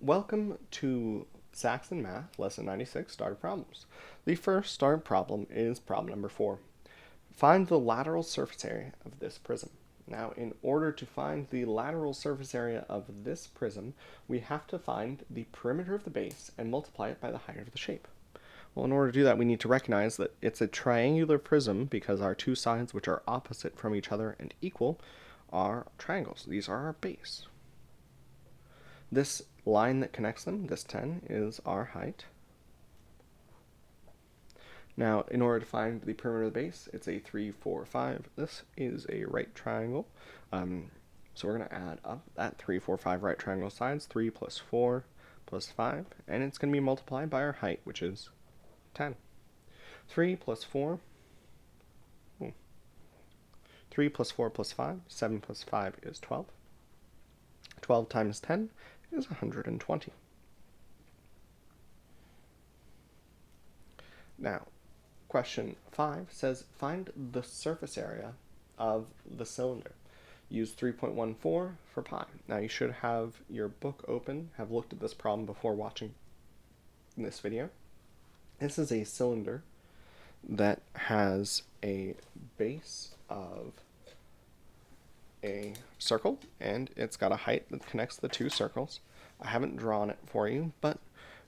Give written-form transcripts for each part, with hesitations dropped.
Welcome to Saxon Math, Lesson 96, Started Problems. The first started problem is problem number 4. Find the lateral surface area of this prism. Now, in order to find the lateral surface area of this prism, we have to find the perimeter of the base and multiply it by the height of the shape. Well, in order to do that, we need to recognize that it's a triangular prism because our two sides, which are opposite from each other and equal, are triangles. These are our base. This line that connects them, this 10, is our height. Now, in order to find the perimeter of the base, it's a 3, 4, 5. This is a right triangle. So we're going to add up that 3, 4, 5 right triangle sides, 3 plus 4 plus 5, and it's going to be multiplied by our height, which is 10. 3 plus 4, 3 plus 4 plus 5, 7 plus 5 is 12. 12 times 10 is 120. Now, question 5 says find the surface area of the cylinder. Use 3.14 for pi. Now you should have your book open, have looked at this problem before watching this video. This is a cylinder that has a base of a circle, and it's got a height that connects the two circles. I haven't drawn it for you, but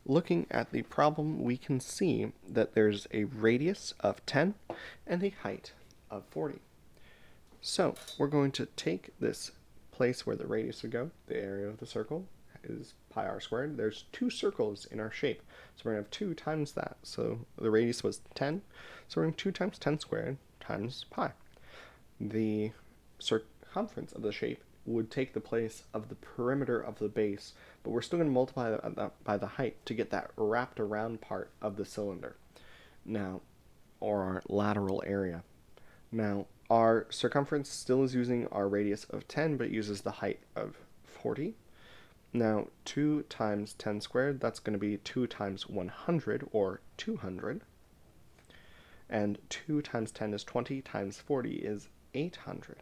looking at the problem, we can see that there's a radius of 10 and a height of 40. So we're going to take this place where the radius would go, the area of the circle is pi r squared. There's two circles in our shape, so we're going to have 2 times that. So the radius was 10, so we're going to 2 times 10 squared times pi. The circumference of the shape would take the place of the perimeter of the base, but we're still going to multiply that by the height to get that wrapped around part of the cylinder. Now, or our lateral area. Now, our circumference still is using our radius of 10, but it uses the height of 40. Now, 2 times 10 squared, that's going to be 2 times 100, or 200. And 2 times 10 is 20, times 40 is 800.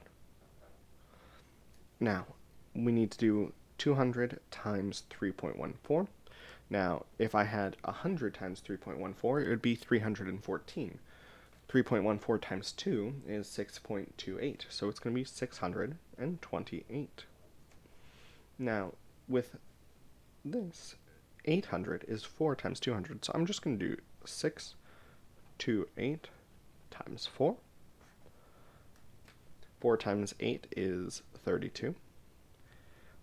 Now, we need to do 200 times 3.14. Now, if I had 100 times 3.14, it would be 314. 3.14 times 2 is 6.28, so it's going to be 628. Now, with this, 800 is 4 times 200, so I'm just going to do 628 times 4. 4 times 8 is 32.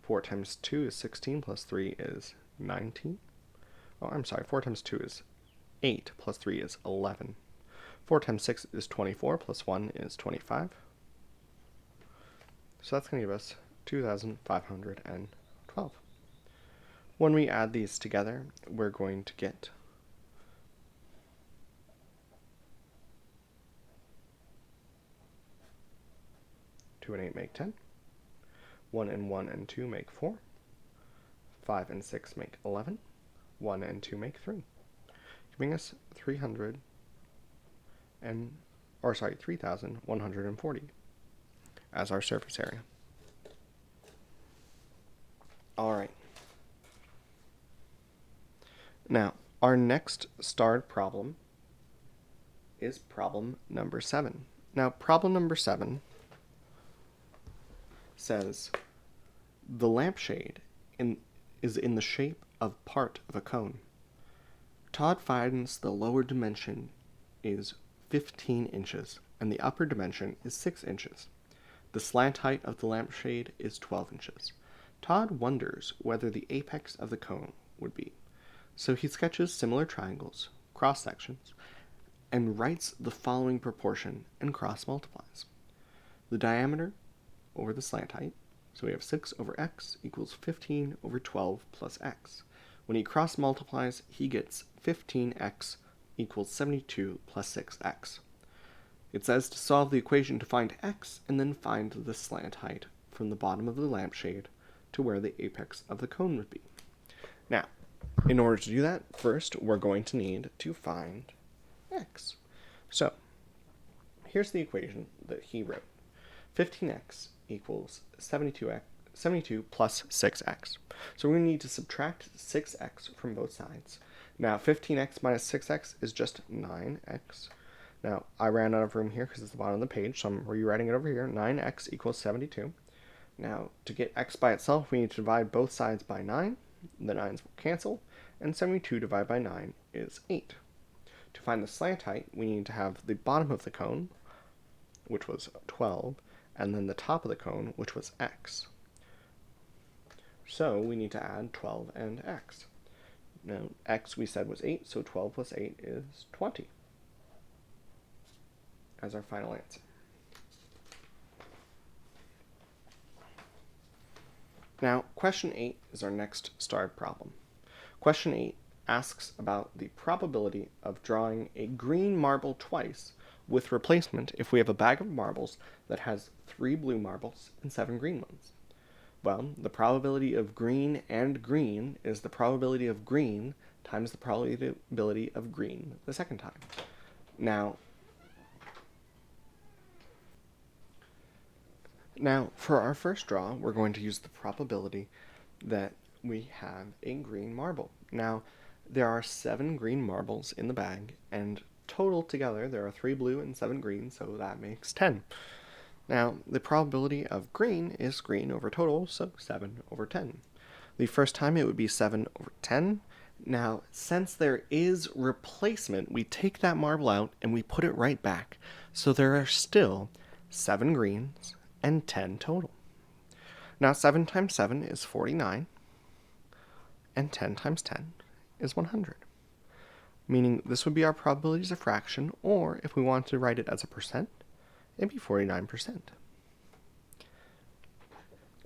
4 times 2 is 16, plus 3 is 19. Oh, I'm sorry, 4 times 2 is 8, plus 3 is 11. 4 times 6 is 24, plus 1 is 25. So that's going to give us 2,512. When we add these together, we're going to get 2 and 8 make 10. 1 and 1 and 2 make 4. 5 and 6 make 11. 1 and 2 make 3. Giving us 3,140 as our surface area. Alright. Now, our next starred problem is problem number 7. Now, problem number 7 says the lampshade is in the shape of part of a cone. Todd finds the lower dimension is 15 inches and the upper dimension is 6 inches. The slant height of the lampshade is 12 inches. Todd wonders whether the apex of the cone would be. So he sketches similar triangles, cross sections, and writes the following proportion and cross multiplies. The diameter over the slant height, so we have 6 over x equals 15 over 12 plus x. When he cross multiplies, he gets 15x equals 72 plus 6x. It says to solve the equation to find x and then find the slant height from the bottom of the lampshade to where the apex of the cone would be. Now, in order to do that, first we're going to need to find x. So, here's the equation that he wrote. 15x equals 72 72 plus 6x. So we need to subtract 6x from both sides. Now 15x minus 6x is just 9x. Now I ran out of room here because it's the bottom of the page, so I'm rewriting it over here. 9x equals 72. Now to get x by itself, we need to divide both sides by 9. The 9's will cancel, and 72 divided by 9 is 8. To find the slant height, we need to have the bottom of the cone, which was 12, and then the top of the cone, which was x. So we need to add 12 and x. Now, x we said was 8, so 12 plus 8 is 20 as our final answer. Now, question 8 is our next starred problem. Question 8 asks about the probability of drawing a green marble twice with replacement if we have a bag of marbles that has 3 blue marbles and 7 green ones. Well, the probability of green and green is the probability of green times the probability of green the second time. Now, for our first draw, we're going to use the probability that we have a green marble. Now, there are 7 green marbles in the bag, and total together there are 3 blue and 7 green, so that makes 10. Now, the probability of green is green over total, so 7 over 10. The first time it would be 7 over 10. Now, since there is replacement, we take that marble out and we put it right back. So there are still 7 greens and 10 total. Now, 7 times 7 is 49, and 10 times 10 is 100. Meaning this would be our probability as a fraction, or if we wanted to write it as a percent, it'd be 49%.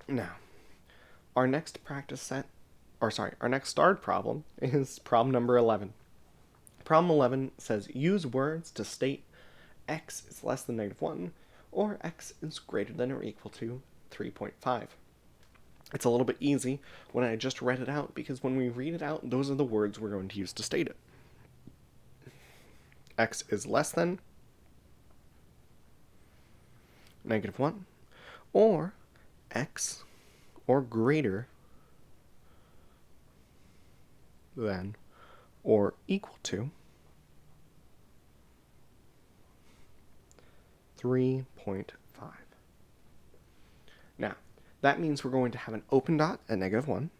Now, our next our next starred problem is problem number 11. Problem 11 says use words to state x is less than -1 or x is greater than or equal to 3.5. It's a little bit easy when I just read it out because when we read it out, those are the words we're going to use to state it. X is less than -1 or x or greater than or equal to 3.5. Now, that means we're going to have an open dot at -1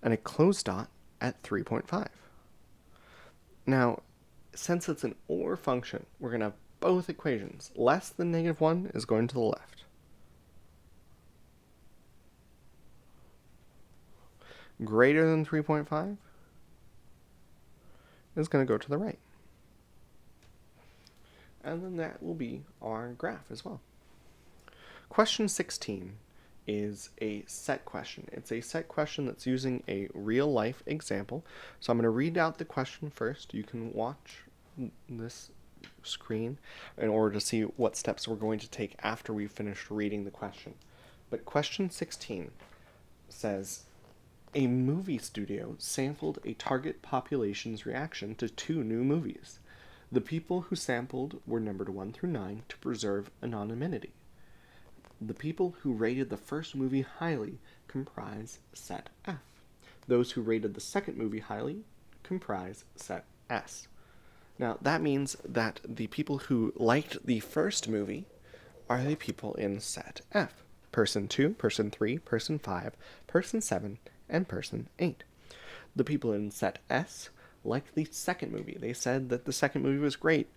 and a closed dot at 3.5. Now, since it's an OR function, we're going to have both equations. Less than -1 is going to the left. Greater than 3.5 is going to go to the right. And then that will be our graph as well. Question 16 is a set question. It's a set question that's using a real-life example. So I'm going to read out the question first. You can watch this screen in order to see what steps we're going to take after we've finished reading the question. But question 16 says, a movie studio sampled a target population's reaction to 2 new movies. The people who sampled were numbered 1 through 9 to preserve anonymity. The people who rated the first movie highly comprise set F. Those who rated the second movie highly comprise set S. Now, that means that the people who liked the first movie are the people in set F. Person 2, person 3, person 5, person 7, and person 8. The people in set S liked the second movie. They said that the second movie was great,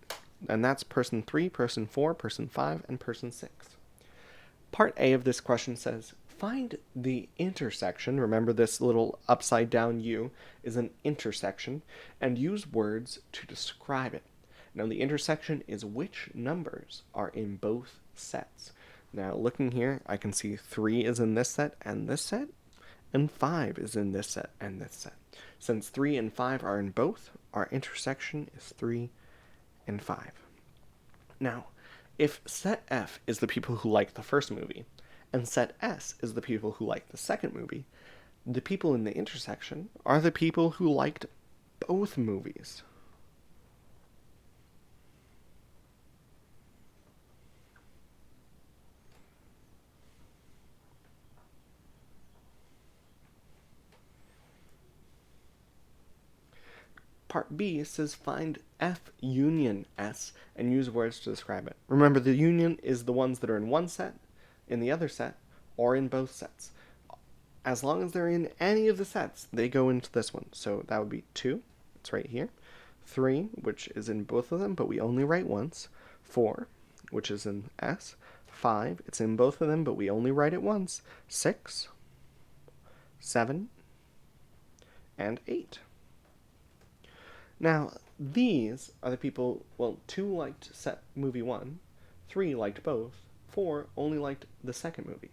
and that's person 3, person 4, person 5, and person 6. Part A of this question says, find the intersection. Remember, this little upside down U is an intersection, and use words to describe it. Now, the intersection is which numbers are in both sets. Now, looking here, I can see 3 is in this set and this set, and 5 is in this set and this set. Since 3 and 5 are in both, our intersection is 3 and 5. Now, if set F is the people who like the first movie, and set S is the people who like the second movie, the people in the intersection are the people who liked both movies. part B says find F union S and use words to describe it. Remember, the union is the ones that are in one set, in the other set, or in both sets. As long as they're in any of the sets, they go into this one. So that would be 2, it's right here. 3, which is in both of them, but we only write once. 4, which is in S. 5, it's in both of them, but we only write it once. 6, 7, and 8. Now, these are the people, well, 2 liked set movie 1, 3 liked both, 4 only liked the second movie.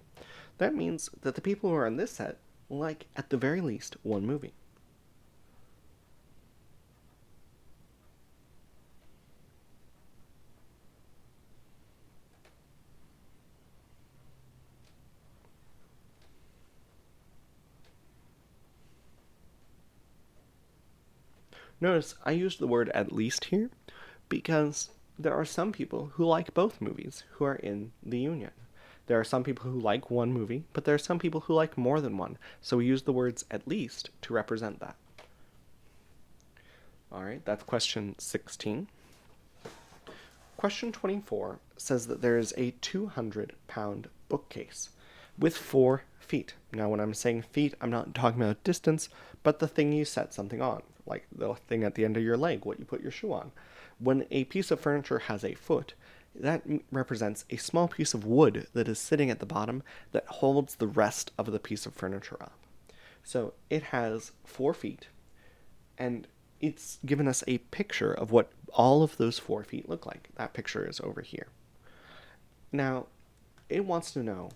That means that the people who are on this set like, at the very least, one movie. Notice I used the word at least here because there are some people who like both movies who are in the union. There are some people who like one movie, but there are some people who like more than one, so we use the words at least to represent that. Alright, that's question 16. Question 24 says that there is a 200-pound bookcase with 4 feet. Now, when I'm saying feet, I'm not talking about distance, but the thing you set something on, like the thing at the end of your leg, what you put your shoe on. When a piece of furniture has a foot, that represents a small piece of wood that is sitting at the bottom that holds the rest of the piece of furniture up. So it has 4 feet, and it's given us a picture of what all of those 4 feet look like. That picture is over here. Now, it wants to know,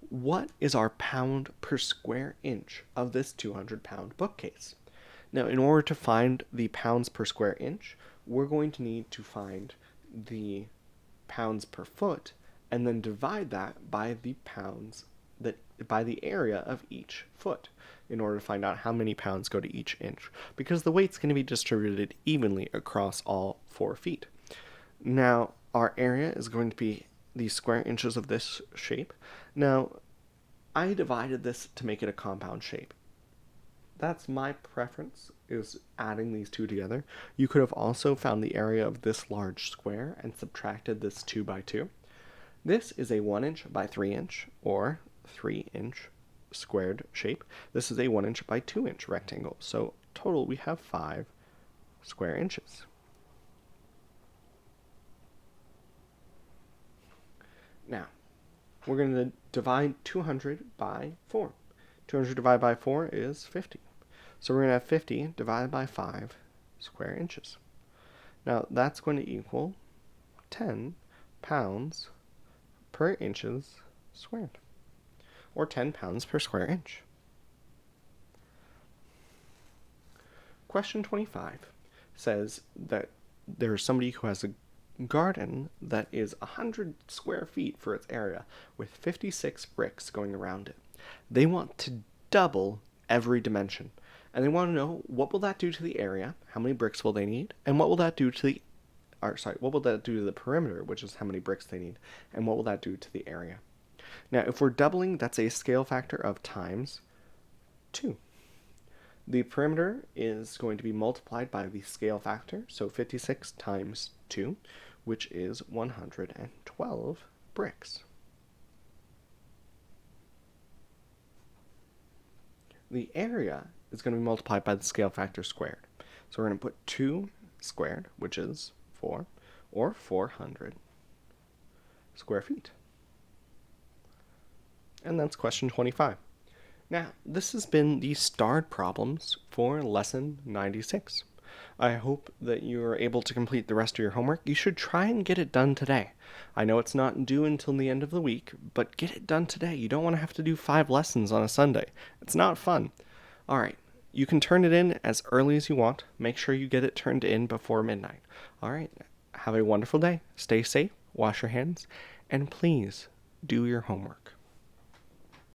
what is our pound per square inch of this 200-pound bookcase? Now, in order to find the pounds per square inch, we're going to need to find the pounds per foot and then divide that by the pounds by the area of each foot in order to find out how many pounds go to each inch, because the weight's going to be distributed evenly across all 4 feet. Now, our area is going to be the square inches of this shape. Now, I divided this to make it a compound shape. That's my preference, is adding these two together. You could have also found the area of this large square and subtracted this 2 by 2. This is a 1 inch by 3 inch, or 3 inch squared shape. This is a 1 inch by 2 inch rectangle. So total we have 5 square inches. Now, we're going to divide 200 by 4. 200 divided by 4 is 50. So we're going to have 50 divided by 5 square inches. Now, that's going to equal 10 pounds per inches squared, or 10 pounds per square inch. Question 25 says that there's somebody who has a garden that is 100 square feet for its area with 56 bricks going around it. They want to double every dimension, and they want to know, what will that do to the area, how many bricks will they need, and what will that do to the what will that do to the perimeter, which is how many bricks they need, and what will that do to the area. Now, if we're doubling, that's a scale factor of times 2. The perimeter is going to be multiplied by the scale factor, so 56 times 2, which is 112 bricks. The area is going to be multiplied by the scale factor squared. So we're going to put 2 squared, which is 4, or 400 square feet. And that's question 25. Now, this has been the starred problems for lesson 96. I hope that you are able to complete the rest of your homework. You should try and get it done today. I know it's not due until the end of the week, but get it done today. You don't want to have to do 5 lessons on a Sunday. It's not fun. All right, you can turn it in as early as you want. Make sure you get it turned in before midnight. All right, have a wonderful day. Stay safe, wash your hands, and please do your homework.